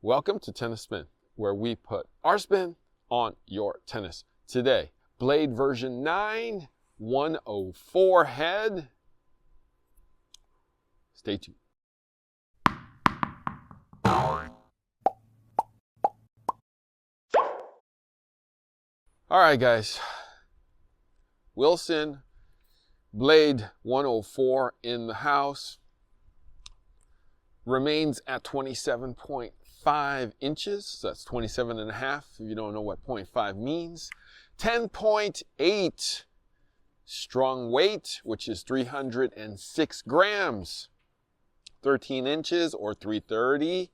Welcome to Tennis Spin, where we put our spin on your tennis. Today, blade version 9, 104 head. Stay tuned. All right, guys. Wilson, blade 104 in the house. Remains at 27.5 inches. So that's 27 and a half. If you don't know what 0.5 means. 10.8 strong weight, which is 306 grams. 13 inches or 330.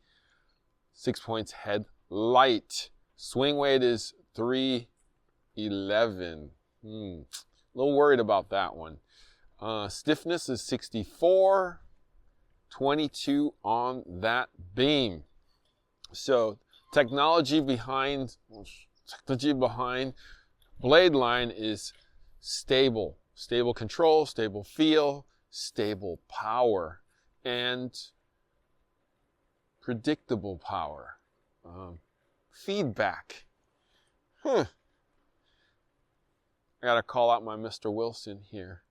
6 points head light. Swing weight is 311. A little worried about that one. Stiffness is 64. 22 on that beam. So technology behind blade line is stable control, stable feel, stable power, and predictable power. Feedback. I gotta call out my Mr. Wilson here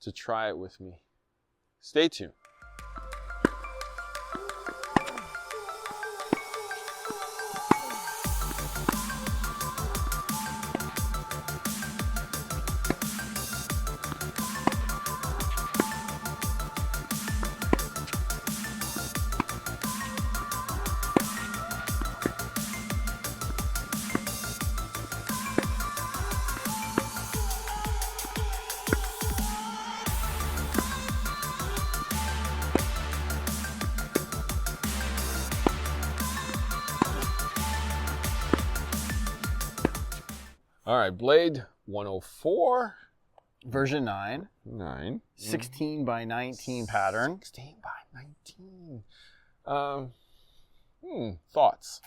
to try it with me. Stay tuned. All right, blade 104. Version 9. 16 by 19 pattern. 16 by 19. Thoughts?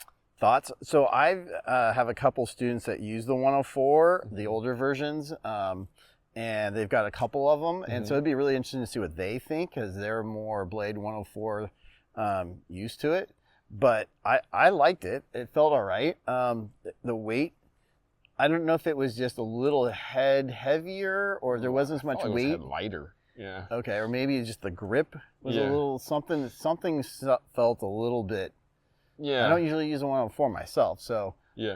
So I have a couple students that use the 104, the older versions, and they've got a couple of them. And so it'd be really interesting to see what they think, because they're more blade 104 used to it. But I liked it. It felt all right. The weight, I don't know if it was just a little head heavier or there wasn't as much weight. It was lighter. Yeah. Okay, or maybe just the grip was a little something felt a little bit. Yeah. I don't usually use a 104 myself, so. Yeah.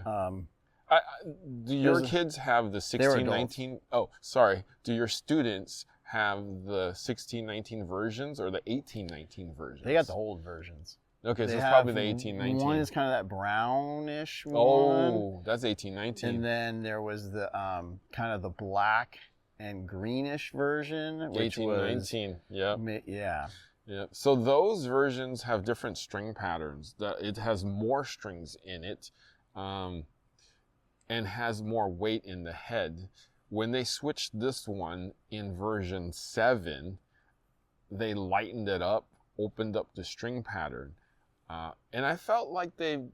Do your kids have the 1619? Oh, sorry. Do your students have the 1619 versions or the 1819 versions? They got the old versions. Okay, so it's probably the 1819. One is kind of that brownish one. Oh, that's 1819. And then there was the kind of the black and greenish version, which 1819. Yeah. So those versions have different string patterns. It has more strings in it, and has more weight in the head. When they switched this one in version 7, they lightened it up, opened up the string pattern. And I felt like they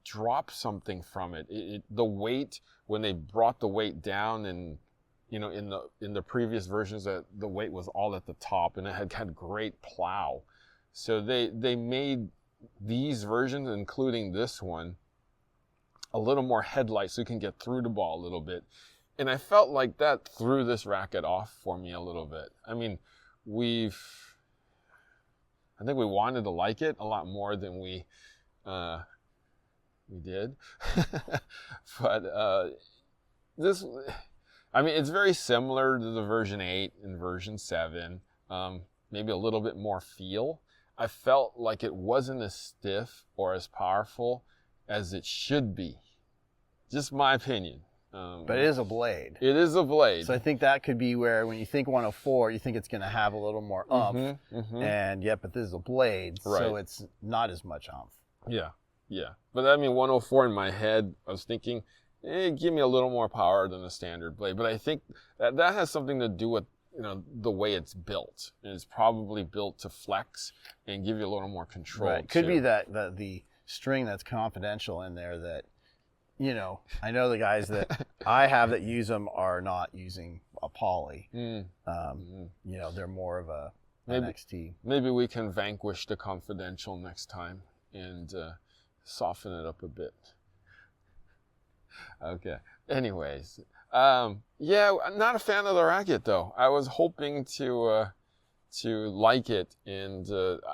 dropped something from it. The weight, when they brought the weight down, and in the previous versions, that the weight was all at the top, and it had great plow. So they made these versions, including this one, a little more headlight, so you can get through the ball a little bit. And I felt like that threw this racket off for me a little bit. I mean, I think we wanted to like it a lot more than we did. But it's very similar to the version 8 and version 7. Maybe a little bit more feel. I felt like it wasn't as stiff or as powerful as it should be. Just my opinion. But it is a blade. It is a blade. So I think that could be where, when you think 104, you think it's going to have a little more oomph. But this is a blade, so it's not as much oomph. Yeah. But 104 in my head, I was thinking, give me a little more power than a standard blade. But I think that has something to do with the way it's built. And it's probably built to flex and give you a little more control. Right. Could be that the string that's confidential in there that. I know the guys that I have that use them are not using a poly. They're more of an XT. Maybe we can vanquish the confidential next time and soften it up a bit. Okay. Anyways, yeah, I'm not a fan of the racket though. I was hoping to like it, and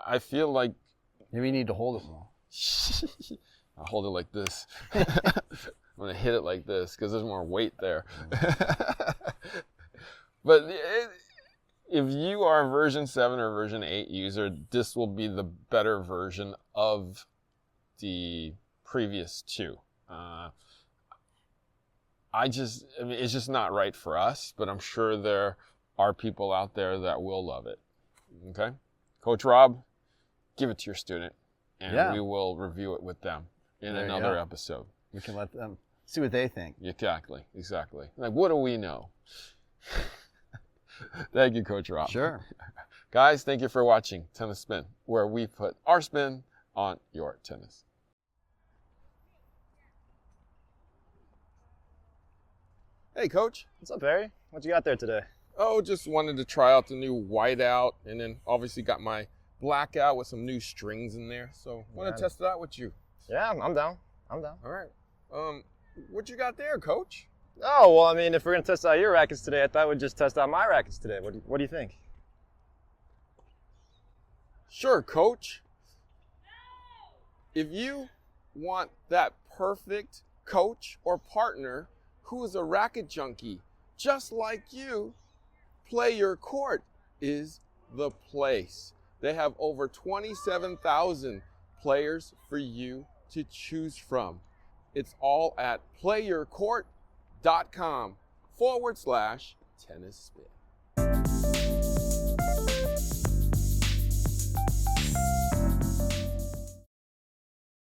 I feel like maybe you need to hold it more. I'll hold it like this. I'm gonna hit it like this because there's more weight there. But if you are a version 7 or version 8 user, this will be the better version of the previous two. I mean, it's just not right for us, but I'm sure there are people out there that will love it. Okay? Coach Rob, give it to your student, and we will review it with them in another episode. We can let them see what they think. Exactly. Like, what do we know? Thank you, Coach Rob. Sure. Guys, thank you for watching Tennis Spin, where we put our spin on your tennis. Hey, Coach. What's up, Harry? What you got there today? Oh, just wanted to try out the new white out, and then obviously got my black out with some new strings in there. So want to test it out with you. Yeah, I'm down. All right. What you got there, Coach? Oh, well, I mean, if we're going to test out your rackets today, I thought we'd just test out my rackets today. What do you think? Sure, Coach. If you want that perfect coach or partner who is a racket junkie just like you, Play Your Court is the place. They have over 27,000 players for you to choose from. It's all at playyourcourt.com/tennis spin.